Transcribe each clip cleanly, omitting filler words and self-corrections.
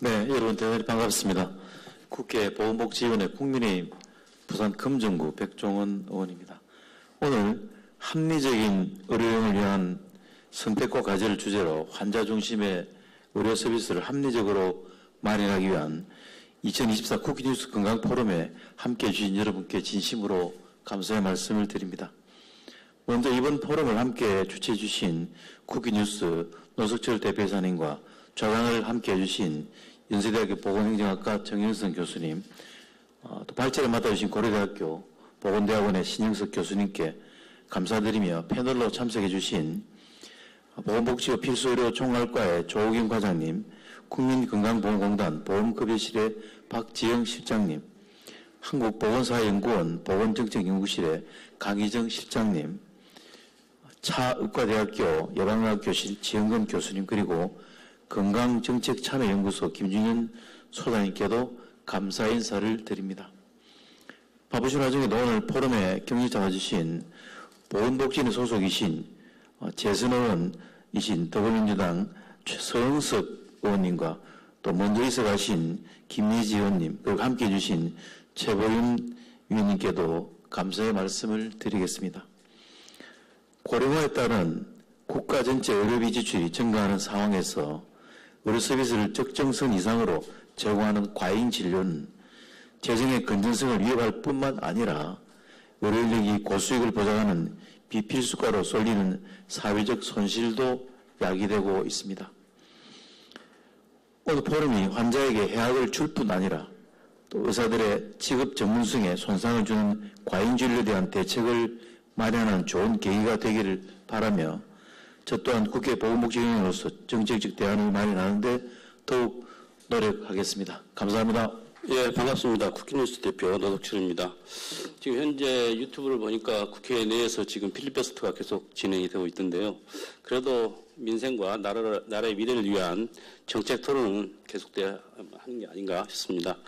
네, 여러분 대단히 반갑습니다. 국회 보건복지위원회 국민의힘 부산 금정구 백종원 의원입니다. 오늘 합리적인 의료용을 위한 선택과 과제를 주제로 환자 중심의 의료 서비스를 합리적으로 마련하기 위한 2024 쿠키뉴스 건강포럼에 함께해 주신 여러분께 진심으로 감사의 말씀을 드립니다. 먼저 이번 포럼을 함께 주최해 주신 쿠키뉴스 노석철 대표이사님과 좌강을 함께해 주신 연세대학교 보건행정학과 정현성 교수님, 또 발제를 맡아주신 고려대학교 보건대학원의 신영석 교수님께 감사드리며 패널로 참석해 주신 보건복지부 필수의료 총괄과의 조우경 과장님, 국민건강보험공단 보험급여실의 박지영 실장님, 한국보건사연구원 보건정책연구실의 강희정 실장님, 차의과대학교 예방의학교실 지영금 교수님, 그리고 건강정책참여연구소 김준현 소장님께도 감사 인사를 드립니다. 바쁘신 와중에도 오늘 포럼에 격려 잡아주신 보건복지위 소속이신 재선 의원이신 더불어민주당 서영석 의원님과 또 먼저 있어가신 김예지 의원님, 그리고 함께해 주신 최보윤 위원님께도 감사의 말씀을 드리겠습니다. 고령화에 따른 국가 전체 의료비 지출이 증가하는 상황에서 의료 서비스를 적정선 이상으로 제공하는 과잉 진료는 재정의 건전성을 위협할 뿐만 아니라 의료 인력이 고수익을 보장하는 비필수가로 쏠리는 사회적 손실도 야기되고 있습니다. 오늘 포럼이 환자에게 해악을 줄 뿐 아니라 또 의사들의 직업 전문성에 손상을 주는 과잉 진료에 대한 대책을 마련하는 좋은 계기가 되기를 바라며 저 또한 국회 보건복지위원으로서 정책적 대안을 마련하는데 더욱 노력하겠습니다. 감사합니다. 예, 반갑습니다. 쿠키뉴스 대표 노석철입니다. 지금 현재 유튜브를 보니까 국회 내에서 지금 필리버스터가 계속 진행이 되고 있던데요. 그래도 민생과 나라의 미래를 위한 정책 토론은 계속돼야 하는 게 아닌가 싶습니다.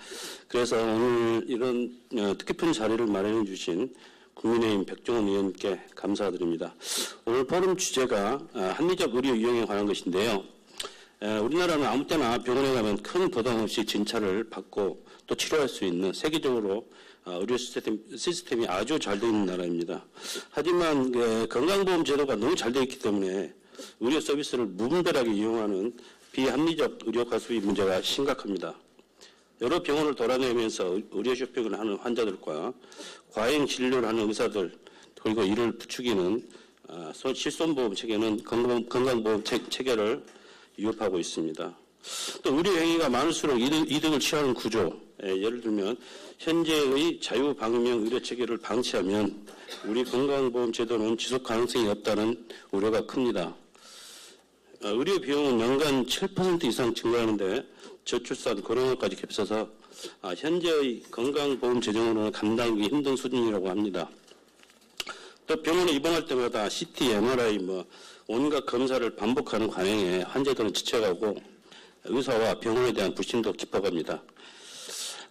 그래서 오늘 이런 뜻깊은 자리를 마련해 주신 국민의힘 백종원 의원님께 감사드립니다. 오늘 포럼 주제가 합리적 의료 이용에 관한 것인데요. 우리나라는 아무 때나 병원에 가면 큰 부담 없이 진찰을 받고 또 치료할 수 있는 세계적으로 의료 시스템이 아주 잘 되어 있는 나라입니다. 하지만 건강보험 제도가 너무 잘 되어 있기 때문에 의료 서비스를 무분별하게 이용하는 비합리적 의료 과소비 문제가 심각합니다. 여러 병원을 돌아다니면서 의료 쇼핑을 하는 환자들과 과잉 진료를 하는 의사들, 그리고 이를 부추기는 실손보험 체계는 건강보험 체계를 위협하고 있습니다. 또 의료 행위가 많을수록 이득을 취하는 구조, 예를 들면 현재의 자유방위형 의료 체계를 방치하면 우리 건강보험 제도는 지속 가능성이 없다는 우려가 큽니다. 의료 비용은 연간 7% 이상 증가하는데 저출산, 고령화까지 겹쳐서 현재의 건강보험 재정으로는 감당하기 힘든 수준이라고 합니다. 또 병원에 입원할 때마다 CT, MRI 온갖 검사를 반복하는 관행에 환자들은 지쳐가고 의사와 병원에 대한 불신도 깊어갑니다.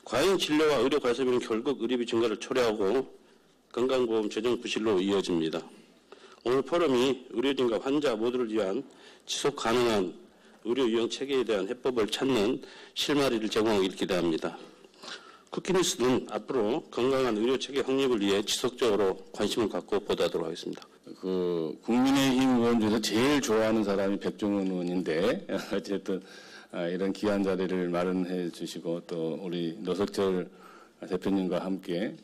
과잉 진료와 의료 과소비는 결국 의료비 증가를 초래하고 건강보험 재정 부실로 이어집니다. 오늘 포럼이 의료진과 환자 모두를 위한 지속 가능한 의료 이용 체계에 대한 해법을 찾는 실마리를 제공하기를 기대합니다. 쿠키뉴스는 앞으로 건강한 의료 체계 확립을 위해 지속적으로 관심을 갖고 보도하도록 하겠습니다. 국민의힘 의원 중에서 제일 좋아하는 사람이 백종원 의원인데 어쨌든 이런 귀한 자리를 마련해 주시고 또 우리 노석철 대표님과 함께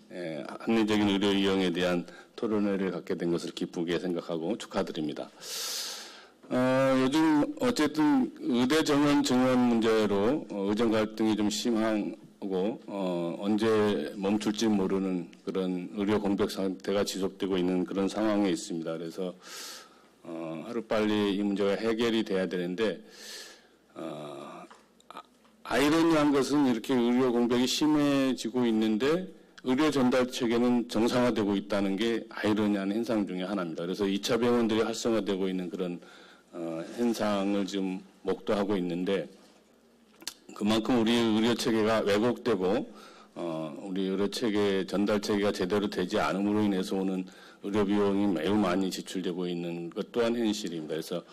합리적인 의료 이용에 대한 토론회를 갖게 된 것을 기쁘게 생각하고 축하드립니다. 요즘 어쨌든 의대 정원 증원 문제로 의정 갈등이 좀 심하고 언제 멈출지 모르는 그런 의료 공백 상태가 지속되고 있는 그런 상황에 있습니다. 그래서 하루빨리 이 문제가 해결이 돼야 되는데 아이러니한 것은 이렇게 의료 공백이 심해지고 있는데 의료 전달 체계는 정상화되고 있다는 게 아이러니한 현상 중에 하나입니다. 그래서 2차 병원들이 활성화되고 있는 그런 현상을 지금 목도하고 있는데 그만큼 우리 의료 체계가 왜곡되고 우리 의료 체계 전달 체계가 제대로 되지 않음으로 인해서 오는 의료 비용이 매우 많이 지출되고 있는 것 또한 현실입니다. 그래서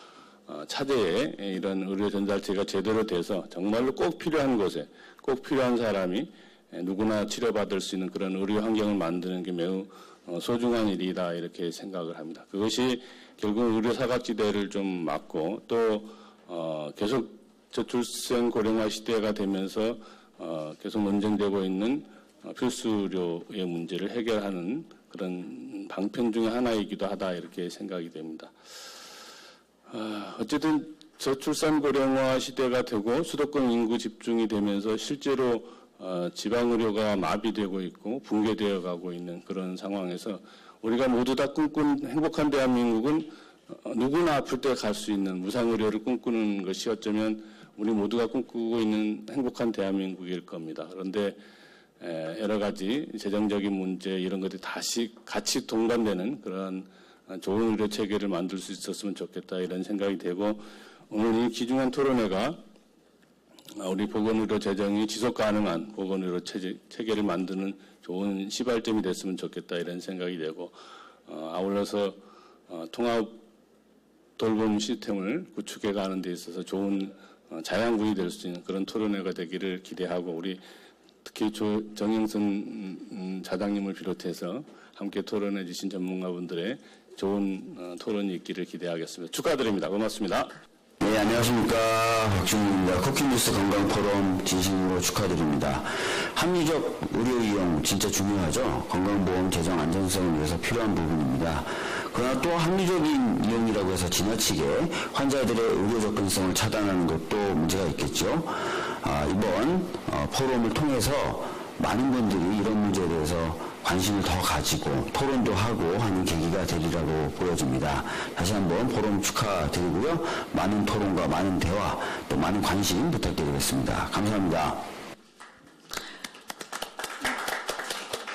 차제에 이런 의료 전달체가 제대로 돼서 정말로 꼭 필요한 곳에 꼭 필요한 사람이 누구나 치료받을 수 있는 그런 의료 환경을 만드는 게 매우 소중한 일이다 이렇게 생각을 합니다. 그것이 결국 의료 사각지대를 좀 막고 또 계속 저출생 고령화 시대가 되면서 계속 논쟁되고 있는 필수 의료의 문제를 해결하는 그런 방편 중에 하나이기도 하다 이렇게 생각이 됩니다. 어쨌든 저출산 고령화 시대가 되고 수도권 인구 집중이 되면서 실제로 지방 의료가 마비되고 있고 붕괴되어 가고 있는 그런 상황에서 우리가 모두 다 꿈꾸는 행복한 대한민국은 누구나 아플 때 갈 수 있는 무상 의료를 꿈꾸는 것이 어쩌면 우리 모두가 꿈꾸고 있는 행복한 대한민국일 겁니다. 그런데 여러 가지 재정적인 문제 이런 것들이 다시 같이 동반되는 그런 좋은 의료 체계를 만들 수 있었으면 좋겠다 이런 생각이 되고 오늘 이 귀중한 토론회가 우리 보건의료 재정이 지속 가능한 보건의료 체계를 만드는 좋은 시발점이 됐으면 좋겠다 이런 생각이 되고 아울러서 통합 돌봄 시스템을 구축해 가는 데 있어서 좋은 자양분이 될 수 있는 그런 토론회가 되기를 기대하고 우리 특히 정영선 자당님을 비롯해서 함께 토론해 주신 전문가분들의 좋은 토론이 있기를 기대하겠습니다. 축하드립니다. 고맙습니다. 네, 안녕하십니까. 박준입니다. 쿠키뉴스 건강포럼 진심으로 축하드립니다. 합리적 의료 이용 진짜 중요하죠. 건강보험 재정 안전성을 위해서 필요한 부분입니다. 그러나 또 합리적인 이용이라고 해서 지나치게 환자들의 의료 접근성을 차단하는 것도 문제가 있겠죠. 이번 포럼을 통해서 많은 분들이 이런 문제에 대해서 관심을 더 가지고 토론도 하고 하는 계기가 되리라고 보여집니다. 다시 한번 포럼 축하드리고요. 많은 토론과 많은 대화 또 많은 관심 부탁드리겠습니다. 감사합니다.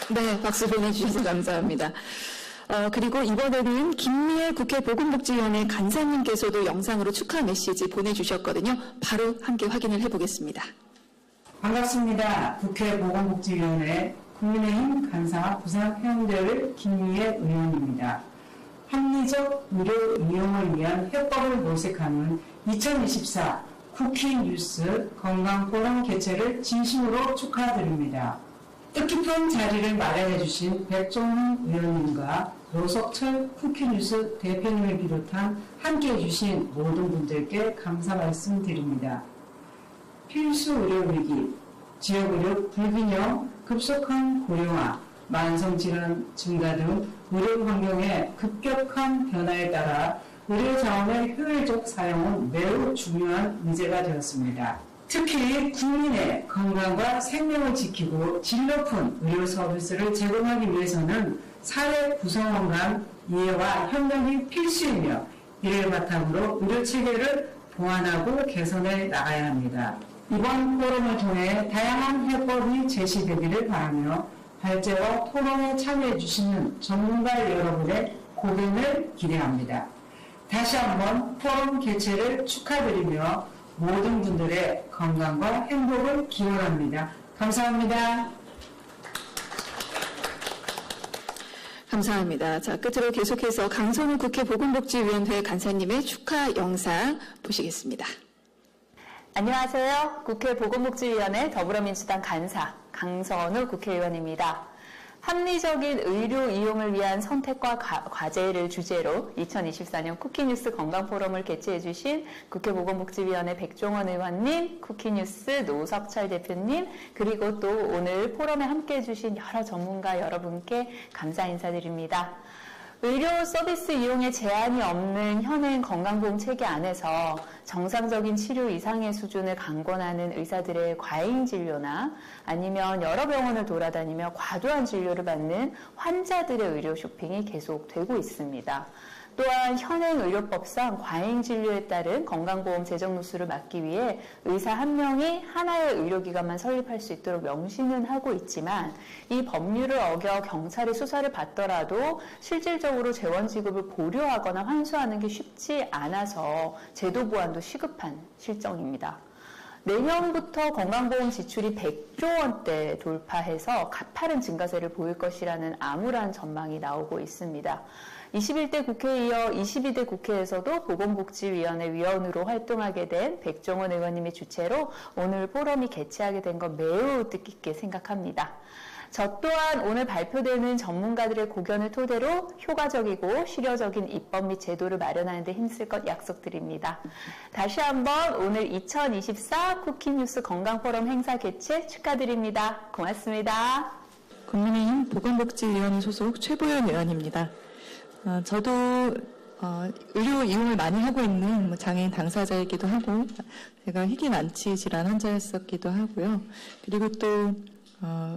네, 박수 보내주셔서 감사합니다. 그리고 이번에는 김미애 국회 보건복지위원회 간사님께서도 영상으로 축하 메시지 보내주셨거든요. 바로 함께 확인을 해보겠습니다. 반갑습니다. 국회 보건복지위원회 국민의힘 간사 부산 해운대을 김미애 의원입니다. 합리적 의료 이용을 위한 해법을 모색하는 2024 쿠키뉴스 건강포럼 개최를 진심으로 축하드립니다. 뜻깊은 자리를 마련해 주신 백종훈 의원님과 노석철 쿠키뉴스 대표님을 비롯한 함께해 주신 모든 분들께 감사 말씀드립니다. 필수 의료 위기, 지역 의료 불균형, 급속한 고령화, 만성질환 증가 등 의료 환경의 급격한 변화에 따라 의료 자원의 효율적 사용은 매우 중요한 의제가 되었습니다. 특히 국민의 건강과 생명을 지키고 질 높은 의료 서비스를 제공하기 위해서는 사회 구성원 간 이해와 협력이 필수이며 이를 바탕으로 의료 체계를 보완하고 개선해 나가야 합니다. 이번 포럼을 통해 다양한 해법이 제시되기를 바라며 발제와 토론에 참여해 주시는 전문가 여러분의 고견을 기대합니다. 다시 한번 포럼 개최를 축하드리며 모든 분들의 건강과 행복을 기원합니다. 감사합니다. 감사합니다. 자, 끝으로 계속해서 강선우 국회 보건복지위원회 간사님의 축하 영상 보시겠습니다. 안녕하세요. 국회 보건복지위원회 더불어민주당 간사 강선우 국회의원입니다. 합리적인 의료 이용을 위한 선택과 과제를 주제로 2024년 쿠키뉴스 건강포럼을 개최해 주신 국회 보건복지위원회 백종원 의원님, 쿠키뉴스 노석철 대표님, 그리고 또 오늘 포럼에 함께해 주신 여러 전문가 여러분께 감사 인사드립니다. 의료 서비스 이용에 제한이 없는 현행 건강보험 체계 안에서 정상적인 치료 이상의 수준을 강권하는 의사들의 과잉 진료나 아니면 여러 병원을 돌아다니며 과도한 진료를 받는 환자들의 의료 쇼핑이 계속되고 있습니다. 또한 현행 의료법상 과잉 진료에 따른 건강보험 재정 누수를 막기 위해 의사 한 명이 하나의 의료기관만 설립할 수 있도록 명시는 하고 있지만 이 법률을 어겨 경찰의 수사를 받더라도 실질적으로 재원 지급을 보류하거나 환수하는 게 쉽지 않아서 제도 보완도 시급한 실정입니다. 내년부터 건강보험 지출이 100조 원대 돌파해서 가파른 증가세를 보일 것이라는 암울한 전망이 나오고 있습니다. 21대 국회에 이어 22대 국회에서도 보건복지위원회 위원으로 활동하게 된 백종원 의원님의 주최로 오늘 포럼이 개최하게 된 건 매우 뜻깊게 생각합니다. 저 또한 오늘 발표되는 전문가들의 고견을 토대로 효과적이고 실효적인 입법 및 제도를 마련하는 데 힘쓸 것 약속드립니다. 다시 한번 오늘 2024 쿠키뉴스 건강포럼 행사 개최 축하드립니다. 고맙습니다. 국민의힘 보건복지위원회 소속 최보연 의원입니다. 저도 의료 이용을 많이 하고 있는 장애인 당사자이기도 하고 제가 희귀난치 질환 환자였었기도 하고요. 그리고 또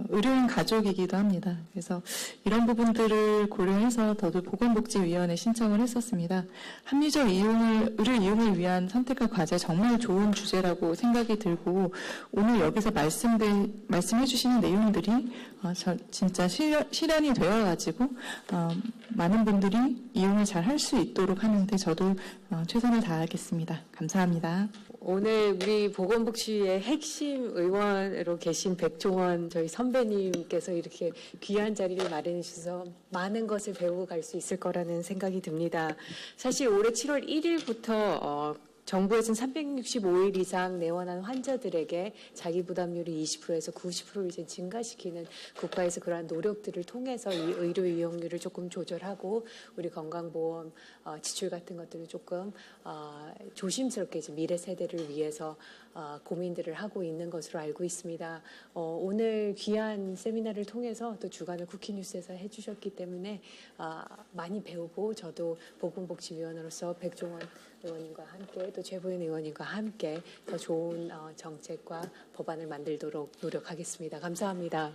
의료인 가족이기도 합니다. 그래서 이런 부분들을 고려해서 저도 보건복지위원회 신청을 했었습니다. 합리적 의료 이용을 위한 선택과 과제 정말 좋은 주제라고 생각이 들고 오늘 여기서 말씀해 주시는 내용들이 진짜 실현이 되어가지고 많은 분들이 이용을 잘 할 수 있도록 하는데 저도 최선을 다하겠습니다. 감사합니다. 오늘 우리 보건복지위의 핵심 의원으로 계신 백종원 저희 선배님께서 이렇게 귀한 자리를 마련해 주셔서 많은 것을 배우고 갈 수 있을 거라는 생각이 듭니다. 사실 올해 7월 1일부터 정부에서는 365일 이상 내원한 환자들에게 자기 부담률이 20%에서 90%를 이제 증가시키는 국가에서 그러한 노력들을 통해서 이 의료 이용률을 조금 조절하고 우리 건강보험 지출 같은 것들을 조금 조심스럽게 이제 미래 세대를 위해서 고민들을 하고 있는 것으로 알고 있습니다. 오늘 귀한 세미나를 통해서 또 주간을 쿠키뉴스에서 해주셨기 때문에 많이 배우고 저도 보건복지위원으로서 백종원 의원님과 함께 또 최보연 의원님과 함께 더 좋은 정책과 법안을 만들도록 노력하겠습니다. 감사합니다.